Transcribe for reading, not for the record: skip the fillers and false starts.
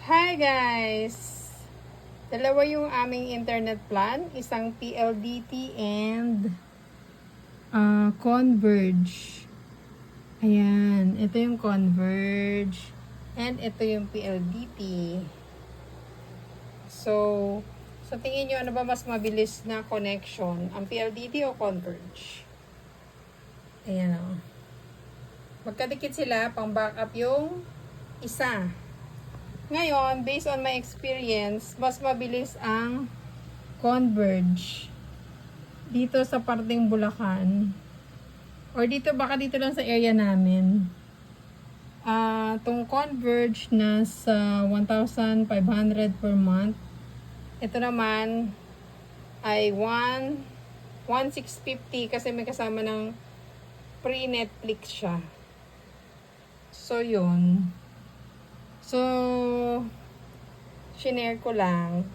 Hi guys! Dalawa yung aming internet plan. Isang PLDT and Converge. Ayan. Ito yung Converge. And ito yung PLDT. So, sa tingin nyo, ano ba mas mabilis na connection? Ang PLDT o Converge? Ayan o. Magkadikit sila, pang backup yung isa. Ngayon, based on my experience, mas mabilis ang Converge dito sa parting Bulacan. Or dito, baka dito lang sa area namin. Itong Converge na sa 1,500 per month. Ito naman ay 1,650 kasi may kasama ng pre-Netflix siya. So, yun. So, shinare ko lang.